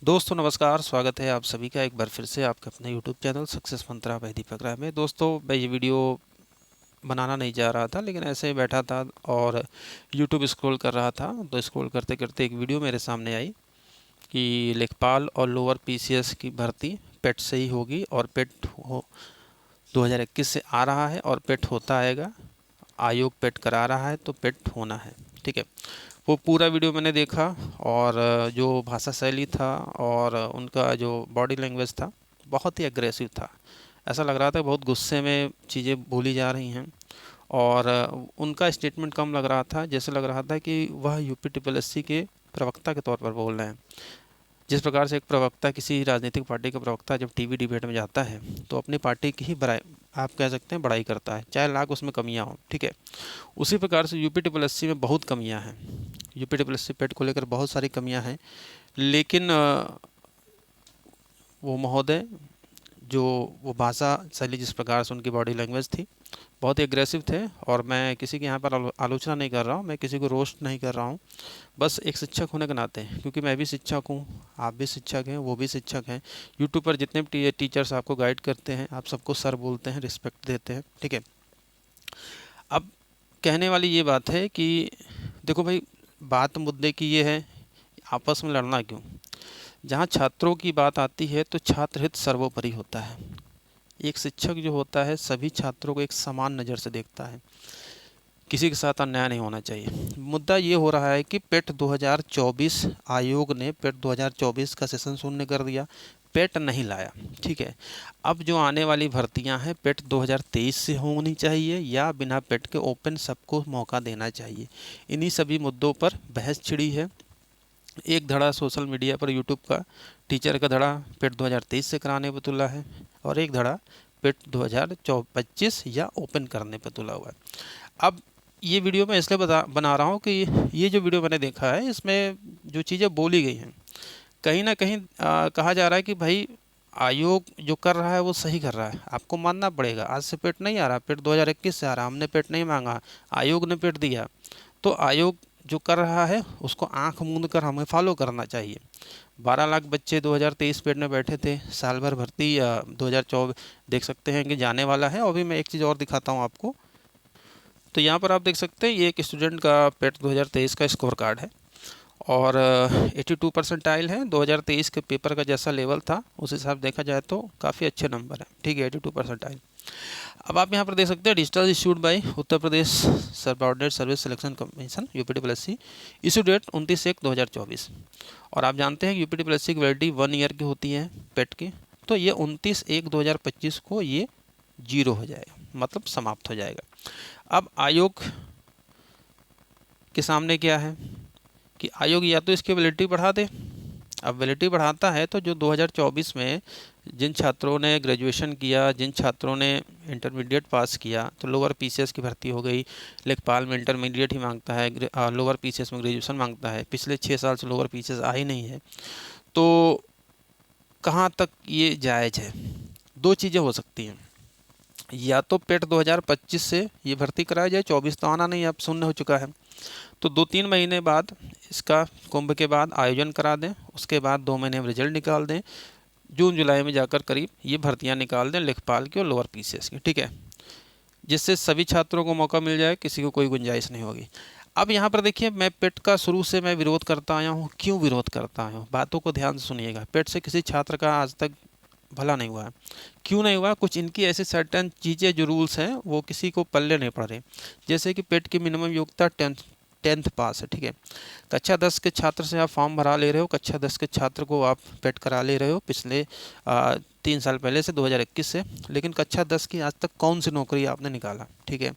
दोस्तों नमस्कार, स्वागत है आप सभी का एक बार फिर से आपके अपने यूट्यूब चैनल सक्सेस मंत्रा बाय दीपक राय में। दोस्तों मैं ये वीडियो बनाना नहीं जा रहा था, लेकिन ऐसे ही बैठा था और यूट्यूब स्क्रॉल कर रहा था। तो स्क्रॉल करते करते एक वीडियो मेरे सामने आई कि लेखपाल और लोअर पीसीएस की भर्ती पेट से ही होगी और पेट हो 2021 से आ रहा है और पेट होता आएगा। आयोग पेट करा रहा है तो पेट होना है। ठीक है, वो पूरा वीडियो मैंने देखा और जो भाषा शैली था और उनका जो बॉडी लैंग्वेज था बहुत ही एग्रेसिव था। ऐसा लग रहा था बहुत गुस्से में चीज़ें बोली जा रही हैं और उनका स्टेटमेंट कम लग रहा था, जैसे लग रहा था कि वह यूपी ट्रिपल एससी के प्रवक्ता के तौर पर बोल रहे हैं। जिस प्रकार से एक प्रवक्ता किसी राजनीतिक पार्टी का प्रवक्ता जब टीवी डिबेट में जाता है तो अपनी पार्टी की ही बड़ाई, आप कह सकते हैं बड़ाई करता है, चाहे लाख उसमें कमियां हों। ठीक है, उसी प्रकार से यूपी ट्रिपल एससी में बहुत कमियां हैं। यूपी ट्रिपल एससी पेट को लेकर बहुत सारी कमियां हैं, लेकिन वो महोदय जो वो भाषा शैली, जिस प्रकार से उनकी बॉडी लैंग्वेज थी, बहुत ही एग्रेसिव थे। और मैं किसी की यहाँ पर आलोचना नहीं कर रहा हूँ, मैं किसी को रोस्ट नहीं कर रहा हूँ, बस एक शिक्षक होने के नाते, क्योंकि मैं भी शिक्षक हूँ, आप भी शिक्षक हैं, वो भी शिक्षक हैं। यूट्यूब पर जितने भी टीचर्स आपको गाइड करते हैं, आप सबको सर बोलते हैं, रिस्पेक्ट देते हैं। ठीक है, अब कहने वाली ये बात है कि देखो भाई, बात मुद्दे की ये है, आपस में लड़ना क्यों। जहाँ छात्रों की बात आती है तो छात्र हित सर्वोपरि होता है। एक शिक्षक जो होता है सभी छात्रों को एक समान नज़र से देखता है, किसी के साथ अन्याय नहीं होना चाहिए। मुद्दा ये हो रहा है कि पेट 2024 आयोग ने पेट 2024 का सेशन शून्य कर दिया, पेट नहीं लाया। ठीक है, अब जो आने वाली भर्तियां हैं पेट 2023 से होनी चाहिए या बिना पेट के ओपन सबको मौका देना चाहिए। इन्हीं सभी मुद्दों पर बहस छिड़ी है। एक धड़ा सोशल मीडिया पर यूट्यूब का टीचर का धड़ा पेट 2023 से कराने पर तुला है और एक धड़ा पेट 2025 या ओपन करने पर तुला हुआ है। अब ये वीडियो मैं इसलिए बना रहा हूँ कि ये जो वीडियो मैंने देखा है इसमें जो चीज़ें बोली गई हैं, कहीं ना कहीं कहा जा रहा है कि भाई आयोग जो कर रहा है वो सही कर रहा है, आपको मानना पड़ेगा। आज से पेट नहीं आ रहा, पेट 2021 से आ रहा, हमने पेट नहीं मांगा, आयोग ने पेट दिया। तो आयोग जो कर रहा है उसको आंख मूंद कर हमें फॉलो करना चाहिए। 12 लाख बच्चे 2023 पेट में बैठे थे, साल भर भर्ती 2024 देख सकते हैं कि जाने वाला है। और भी मैं एक चीज़ और दिखाता हूँ आपको। तो यहाँ पर आप देख सकते हैं ये एक स्टूडेंट का पेट 2023 का स्कोर कार्ड है और 82 परसेंटाइल है। 2023 के पेपर का जैसा लेवल था उस हिसाब देखा जाए तो काफ़ी अच्छे नंबर है। ठीक है, 82 परसेंटाइल। अब आप यहाँ पर देख सकते हैं digital issued by Uttar Pradesh subordinate service selection commission UP triple SC, issue date 29/1/2024। और आप जानते हैं यूपी ट्रिपल एससी की वैलिडिटी 1 ईयर की होती है पेट की। तो ये 29/1/2025 को ये जीरो हो जाएगा, मतलब समाप्त हो जाएगा। अब आयोग के सामने क्या है कि आयोग या तो इसकी वैलिडिटी बढ़ा दे। अब वैलिडिटी बढ़ाता है तो जो 2024 में जिन छात्रों ने ग्रेजुएशन किया, जिन छात्रों ने इंटरमीडिएट पास किया, तो लोअर पीसीएस की भर्ती हो गई। लेखपाल में इंटरमीडिएट ही मांगता है, लोअर पीसीएस में ग्रेजुएशन मांगता है। पिछले 6 साल से लोअर पीसीएस आ ही नहीं है। तो कहाँ तक ये जायज़ है? दो चीज़ें हो सकती हैं, या तो पेट 2025 से ये भर्ती कराया जाए, 24 तो आना नहीं, अब शून्य हो चुका है। तो 2-3 महीने बाद इसका कुंभ के बाद आयोजन करा दें, उसके बाद 2 महीने में रिजल्ट निकाल दें, जून जुलाई में जाकर करीब ये भर्तियां निकाल दें लेखपाल की और लोअर पीसीएस की। ठीक है, जिससे सभी छात्रों को मौका मिल जाए, किसी को कोई गुंजाइश नहीं होगी। अब यहाँ पर देखिए, मैं पेट का शुरू से मैं विरोध करता आया हूँ। क्यों विरोध करता आया हूँ, बातों को ध्यान से सुनिएगा। पेट से किसी छात्र का आज तक भला नहीं हुआ है। क्यों नहीं हुआ? कुछ इनकी ऐसी सर्टेन चीज़ें जो रूल्स हैं वो किसी को पल्ले नहीं पड़ रहे। जैसे कि पेट की मिनिमम योग्यता टेंथ पास है। ठीक है, कक्षा 10 के छात्र से आप फॉर्म भरा ले रहे हो, कक्षा 10 के छात्र को आप पेट करा ले रहे हो पिछले 3 साल पहले से, 2021 से, लेकिन कक्षा 10 की आज तक कौन सी नौकरी आपने निकाला? ठीक है,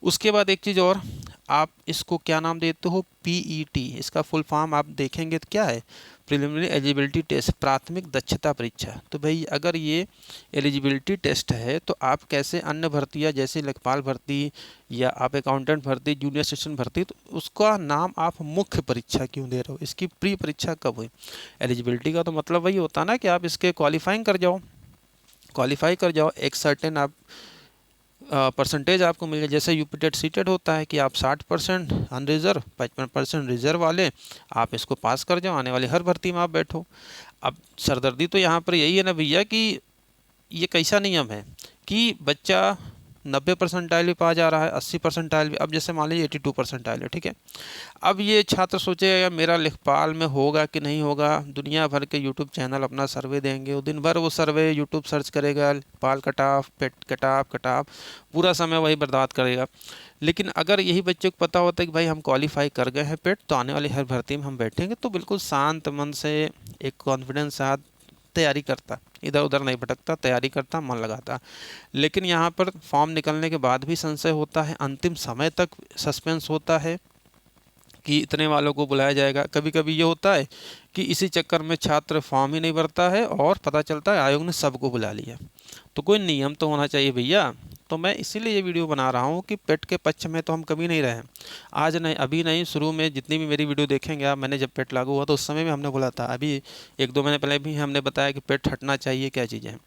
उसके बाद एक चीज़ और, आप इसको क्या नाम देते हो? पीईटी, इसका फुल फॉर्म आप देखेंगे तो क्या है? प्रिलिमिनरी एलिजिबिलिटी टेस्ट, प्राथमिक दक्षता परीक्षा। तो भाई अगर ये एलिजिबिलिटी टेस्ट है तो आप कैसे अन्य भर्तियाँ जैसे लेखपाल भर्ती या आप अकाउंटेंट भर्ती, जूनियर असिस्टेंट भर्ती, तो उसका नाम आप मुख्य परीक्षा क्यों दे रहे हो? इसकी प्री परीक्षा कब हुई? एलिजिबिलिटी का तो मतलब वही होता ना कि आप इसके क्वालिफाइंग कर जाओ, क्वालिफाई कर जाओ, एक सर्टेन आप परसेंटेज आपको मिल जाए। जैसे यूपी टेट सी टेट होता है कि आप 60% अनरिजर्व 55% रिजर्व वाले आप इसको पास कर जाओ, आने वाली हर भर्ती में आप बैठो। अब सरदर्दी तो यहाँ पर यही है ना भैया कि ये कैसा नियम है कि बच्चा 90 परसेंटाइल भी पा जा रहा है, 80 परसेंटाइल भी। अब जैसे मान लीजिए 82 परसेंटाइल है, ठीक है। अब ये छात्र सोचेगा मेरा लेखपाल में होगा कि नहीं होगा। दुनिया भर के यूट्यूब चैनल अपना सर्वे देंगे, वो दिन भर वो सर्वे यूट्यूब सर्च करेगा, पाल कटाफ, पेट कटाफ कटाफ, पूरा समय वही बर्बाद करेगा। लेकिन अगर यही बच्चे को पता होता है कि भाई हम क्वालिफाई कर गए हैं पेट, तो आने वाली हर भर्ती में हम बैठेंगे, तो बिल्कुल शांत मन से एक कॉन्फिडेंस के साथ तैयारी करता, इधर उधर नहीं भटकता, तैयारी करता, मन लगाता। लेकिन यहाँ पर फॉर्म निकलने के बाद भी संशय होता है, अंतिम समय तक सस्पेंस होता है कि इतने वालों को बुलाया जाएगा। कभी कभी ये होता है कि इसी चक्कर में छात्र फॉर्म ही नहीं भरता है और पता चलता है आयोग ने सबको बुला लिया। तो कोई नियम तो होना चाहिए भैया। तो मैं इसीलिए ये वीडियो बना रहा हूँ कि पेट के पक्ष में तो हम कभी नहीं रहे। आज नहीं, अभी नहीं, शुरू में जितनी भी मेरी वीडियो देखेंगे आप, मैंने जब पेट लागू हुआ तो उस समय भी हमने बोला था, अभी 1-2 महीने पहले भी हमने बताया कि पेट हटना चाहिए, क्या चीज़ें हैं।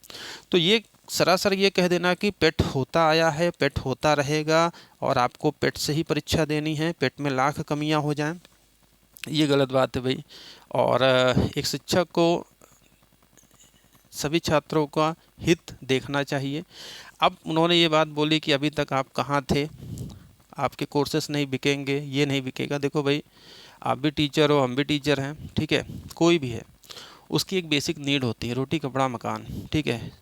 तो ये सरासर ये कह देना कि पेट होता आया है, पेट होता रहेगा और आपको पेट से ही परीक्षा देनी है, पेट में लाख कमियां हो जाएं, ये गलत बात है भाई। और एक शिक्षक को सभी छात्रों का हित देखना चाहिए। अब उन्होंने ये बात बोली कि अभी तक आप कहाँ थे, आपके कोर्सेस नहीं बिकेंगे, ये नहीं बिकेगा। देखो भाई, आप भी टीचर हो, हम भी टीचर हैं, ठीक है, कोई भी है, उसकी एक बेसिक नीड होती है, रोटी कपड़ा मकान, ठीक है।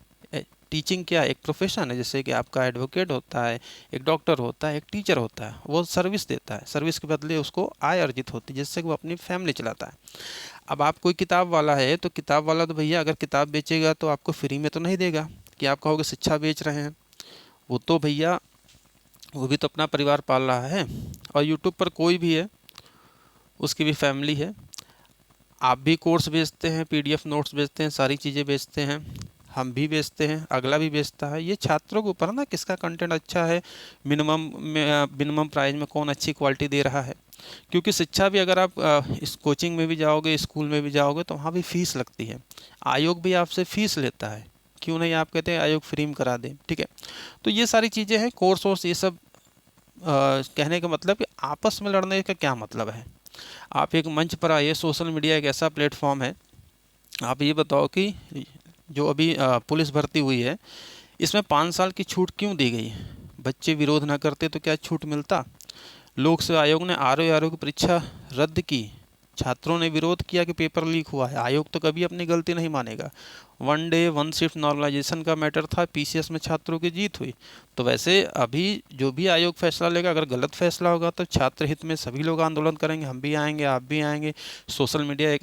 टीचिंग क्या एक प्रोफेशन है, जैसे कि आपका एडवोकेट होता है, एक डॉक्टर होता है, एक टीचर होता है, वो सर्विस देता है, सर्विस के बदले उसको आय अर्जित होती है जिससे वो अपनी फैमिली चलाता है। अब आप कोई किताब वाला है तो किताब वाला तो भैया अगर किताब बेचेगा तो आपको फ्री में तो नहीं देगा कि आप कहोगे शिक्षा बेच रहे हैं। वो तो भैया वो भी तो अपना परिवार पाल रहा है। और यूट्यूब पर कोई भी है, उसकी भी फैमिली है। आप भी कोर्स बेचते हैं, पीडीएफ नोट्स बेचते हैं, सारी चीज़ें बेचते हैं, हम भी बेचते हैं, अगला भी बेचता है। ये छात्रों के ऊपर ना किसका कंटेंट अच्छा है, मिनिमम प्राइस में कौन अच्छी क्वालिटी दे रहा है। क्योंकि शिक्षा भी अगर आप इस कोचिंग में भी जाओगे, स्कूल में भी जाओगे, तो वहाँ भी फीस लगती है। आयोग भी आपसे फीस लेता है, क्यों नहीं आप कहते हैं आयोग फ्री में करा दें, ठीक है। तो ये सारी चीज़ें हैं, कोर्स वोर्स ये सब कहने का मतलब कि आपस में लड़ने का क्या मतलब है। आप एक मंच पर आइए, सोशल मीडिया एक ऐसा प्लेटफॉर्म है। आप ये बताओ कि जो अभी पुलिस भर्ती हुई है, इसमें 5 साल की छूट क्यों दी गई है? बच्चे विरोध ना करते तो क्या छूट मिलता? लोक सेवा आयोग ने आरओ की परीक्षा रद्द की, छात्रों ने विरोध किया कि पेपर लीक हुआ है। आयोग तो कभी अपनी गलती नहीं मानेगा। 1 डे 1 शिफ्ट नॉर्मलाइजेशन का मैटर था, पीसीएस में छात्रों की जीत हुई। तो वैसे अभी जो भी आयोग फैसला लेगा, अगर गलत फैसला होगा तो छात्र हित में सभी लोग आंदोलन करेंगे, हम भी आएंगे, आप भी आएंगे। सोशल मीडिया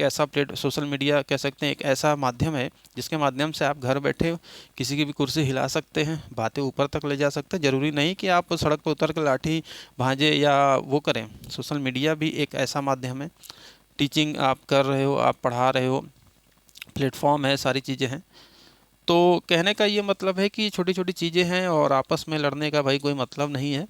कह सकते हैं एक ऐसा माध्यम है जिसके माध्यम से आप घर बैठे किसी की भी कुर्सी हिला सकते हैं, बातें ऊपर तक ले जा सकते हैं। ज़रूरी नहीं कि आप सड़क पर उतर कर लाठी भांजे या वो करें। सोशल मीडिया भी एक ऐसा माध्यम है, टीचिंग आप कर रहे हो, आप पढ़ा रहे हो, प्लेटफॉर्म है, सारी चीज़ें हैं। तो कहने का ये मतलब है कि छोटी छोटी चीज़ें हैं और आपस में लड़ने का भाई कोई मतलब नहीं है।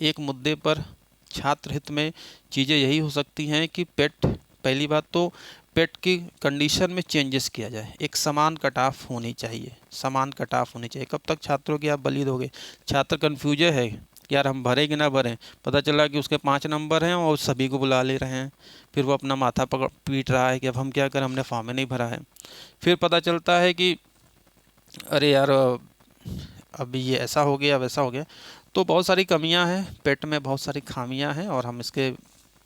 एक मुद्दे पर छात्र हित में चीज़ें यही हो सकती हैं कि पेट, पहली बात तो पेट की कंडीशन में चेंजेस किया जाए, एक समान कट ऑफ होनी चाहिए, समान कट ऑफ होनी चाहिए। कब तक छात्रों की आप बलि दोगे? छात्र कन्फ्यूज है कि यार हम भरें कि ना भरें। पता चला कि उसके 5 नंबर हैं और सभी को बुला ले रहे हैं, फिर वो अपना माथा पकड़ पीट रहा है कि अब हम क्या करें, हमने फॉर्म ही नहीं भरा है। फिर पता चलता है कि अरे यार अभी ये ऐसा हो गया, वैसा हो गया। तो बहुत सारी कमियां हैं, पेट में बहुत सारी खामियां हैं और हम इसके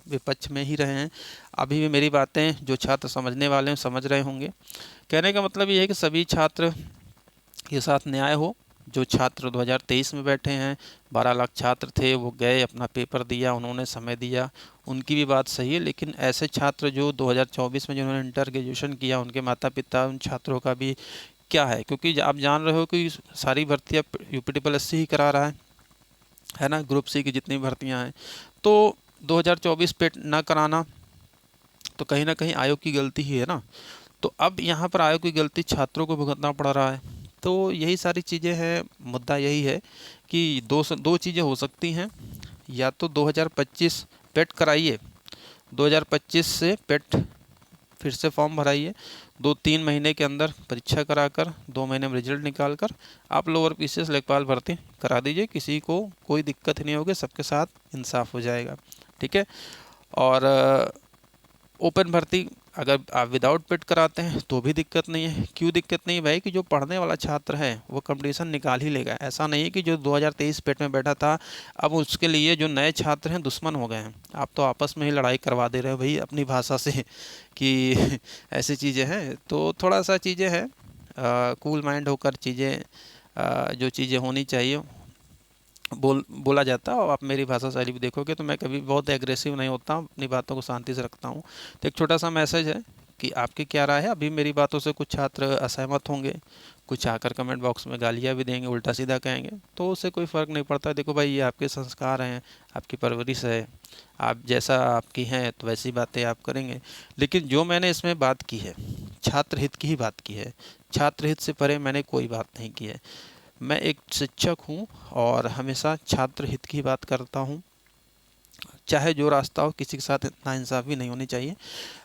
विपक्ष में ही रहे हैं। अभी भी मेरी बातें जो छात्र समझने वाले हैं समझ रहे होंगे। कहने का मतलब ये है कि सभी छात्र के साथ न्याय हो। जो छात्र 2023 में बैठे हैं, 12 लाख छात्र थे, वो गए, अपना पेपर दिया, उन्होंने समय दिया, उनकी भी बात सही है। लेकिन ऐसे छात्र जो 2024 में जिन्होंने इंटर ग्रेजुएशन किया, उनके माता पिता, उन छात्रों का भी क्या है? क्योंकि आप जान रहे हो कि सारी भर्तियाँ यूपीटीपीएससी ही करा रहा है ना, ग्रुप सी की जितनी भर्तियाँ हैं। तो 2024 पे ना कराना तो कहीं ना कहीं आयोग की गलती ही है ना। तो अब यहाँ पर आयोग की गलती छात्रों को भुगतना पड़ रहा है। तो यही सारी चीज़ें हैं। मुद्दा यही है कि दो चीज़ें हो सकती हैं, या तो 2025 पेट कराइए, 2025 से पेट फिर से फॉर्म भराइए, 2-3 महीने के अंदर परीक्षा कराकर 2 महीने में रिजल्ट निकाल कर आप लोअर पीसीएस लेखपाल भर्ती करा दीजिए। किसी को कोई दिक्कत नहीं होगी, सबके साथ इंसाफ हो जाएगा, ठीक है। और ओपन भर्ती अगर आप विदाउट पेट कराते हैं तो भी दिक्कत नहीं है। क्यों दिक्कत नहीं भाई, कि जो पढ़ने वाला छात्र है वो कंपटीशन निकाल ही लेगा। ऐसा नहीं है कि जो 2023 पेट में बैठा था अब उसके लिए जो नए छात्र हैं दुश्मन हो गए हैं। आप तो आपस में ही लड़ाई करवा दे रहे हो भाई अपनी भाषा से कि ऐसी चीज़ें हैं। तो थोड़ा सा चीज़ें हैं, कूल माइंड होकर चीज़ें, जो चीज़ें होनी चाहिए बोला जाता है। और आप मेरी भाषा शैली भी देखोगे तो मैं कभी बहुत एग्रेसिव नहीं होता हूँ, अपनी बातों को शांति से रखता हूँ। तो एक छोटा सा मैसेज है कि आपकी क्या राय है। अभी मेरी बातों से कुछ छात्र असहमत होंगे, कुछ आकर कमेंट बॉक्स में गालियाँ भी देंगे, उल्टा सीधा कहेंगे, तो उससे कोई फ़र्क नहीं पड़ता। देखो भाई, ये आपके संस्कार हैं, आपकी परवरिश है, आप जैसा आपकी हैं तो वैसी बातें आप करेंगे। लेकिन जो मैंने इसमें बात की है छात्र हित की ही बात की है, छात्र हित से परे मैंने कोई बात नहीं की है। मैं एक शिक्षक हूँ और हमेशा छात्र हित की बात करता हूँ, चाहे जो रास्ता हो। किसी के साथ नाइंसाफ़ी नहीं होनी चाहिए।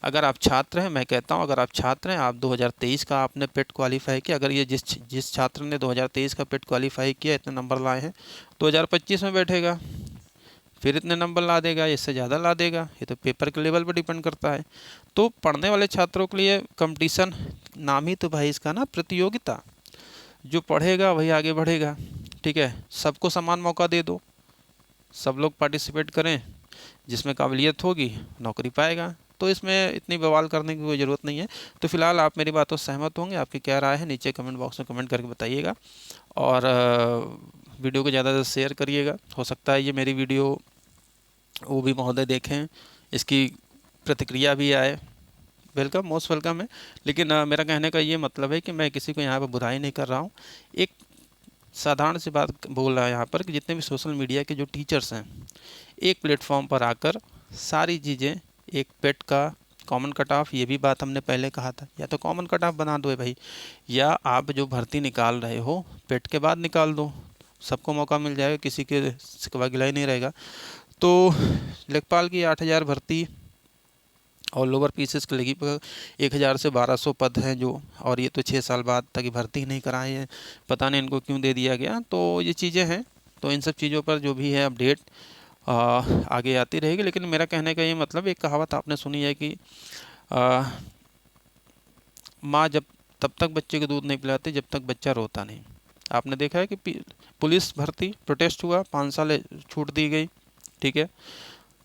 अगर आप छात्र हैं, मैं कहता हूँ अगर आप छात्र हैं, आप 2023 का आपने पेट क्वालिफाई किया, अगर ये जिस छात्र ने 2023 का पेट क्वालिफाई किया, इतने नंबर लाए हैं, 2025 में बैठेगा फिर इतने नंबर ला देगा, इससे ज़्यादा ला देगा। ये तो पेपर के लेवल पर डिपेंड करता है। तो पढ़ने वाले छात्रों के लिए कंपटीशन, नाम ही तो भाई इसका ना प्रतियोगिता। जो पढ़ेगा वही आगे बढ़ेगा, ठीक है। सबको समान मौका दे दो, सब लोग पार्टिसिपेट करें, जिसमें काबिलियत होगी नौकरी पाएगा। तो इसमें इतनी बवाल करने की कोई ज़रूरत नहीं है। तो फिलहाल आप मेरी बातों से सहमत होंगे, आपकी क्या राय है नीचे कमेंट बॉक्स में कमेंट करके बताइएगा। और वीडियो को ज़्यादा से शेयर करिएगा। हो सकता है ये मेरी वीडियो वो भी महोदय देखें, इसकी प्रतिक्रिया भी आए। वेलकम, मोस्ट वेलकम है। लेकिन मेरा कहने का ये मतलब है कि मैं किसी को यहाँ पर बुराई नहीं कर रहा हूँ। एक साधारण सी बात बोल रहा है यहाँ पर कि जितने भी सोशल मीडिया के जो टीचर्स हैं, एक प्लेटफॉर्म पर आकर सारी चीज़ें, एक पेट का कॉमन कट ऑफ, ये भी बात हमने पहले कहा था, या तो कॉमन कट ऑफ बना दो भाई, या आप जो भर्ती निकाल रहे हो पेट के बाद निकाल दो, सबको मौका मिल जाएगा, किसी के सिकवा गिलाई नहीं रहेगा। तो लेखपाल की 8,000 भर्ती और लोअर पीसीएस के लगी 1,000 से 1,200 पद हैं जो, और ये तो 6 साल बाद तक भर्ती नहीं कराए हैं, पता नहीं इनको क्यों दे दिया गया। तो ये चीज़ें हैं। तो इन सब चीज़ों पर जो भी है अपडेट आगे आती रहेगी। लेकिन मेरा कहने का ये मतलब, एक कहावत आपने सुनी है कि माँ जब तब तक बच्चे को दूध नहीं पिलाती जब तक बच्चा रोता नहीं। आपने देखा है कि पुलिस भर्ती प्रोटेस्ट हुआ, 5 साल छूट दी गई, ठीक है।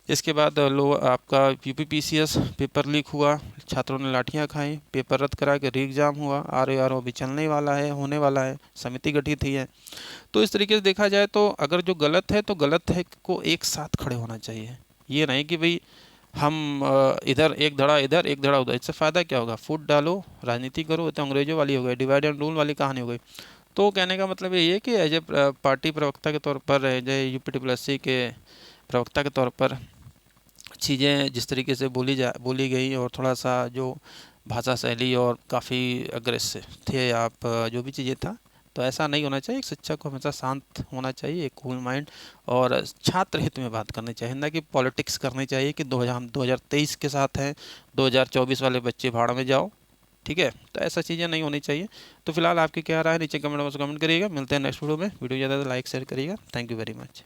इसके बाद आपका यूपीपीसीएस पेपर लीक हुआ, छात्रों ने लाठियां खाई, पेपर रद्द करा के री एग्ज़ाम हुआ, आरओ भी चलने वाला है, होने वाला है, समिति गठित ही है। तो इस तरीके से देखा जाए तो अगर जो गलत है तो गलत है को एक साथ खड़े होना चाहिए। ये नहीं कि भाई हम इधर एक धड़ा इधर एक धड़ा उधर, इससे फ़ायदा क्या होगा। फूट डालो, राजनीति करो, तो अंग्रेजों वाली हो गई, डिवाइड एंड रूल वाली कहानी हो गई। तो कहने का मतलब ये है कि एज ए पार्टी प्रवक्ता के तौर पर, एज ए यूपीटीपीएससी के प्रवक्ता के तौर पर चीज़ें जिस तरीके से बोली गई, और थोड़ा सा जो भाषा शैली और काफ़ी अग्रेसिव थे आप, जो भी चीज़ें था, तो ऐसा नहीं होना चाहिए। एक शिक्षक को हमेशा शांत होना चाहिए, एक कूल माइंड, और छात्र हित में बात करनी चाहिए, ना कि पॉलिटिक्स करनी चाहिए कि 2023 के साथ हैं, 2024 वाले बच्चे भाड़ में जाओ, ठीक है। तो ऐसा चीज़ें नहीं होनी चाहिए। तो फिलहाल आपकी क्या राय है नीचे कमेंट बॉक्स में कमेंट करिएगा। मिलते हैं नेक्स्ट वीडियो में। वीडियो ज़्यादा लाइक शेयर करिएगा। Thank you very much.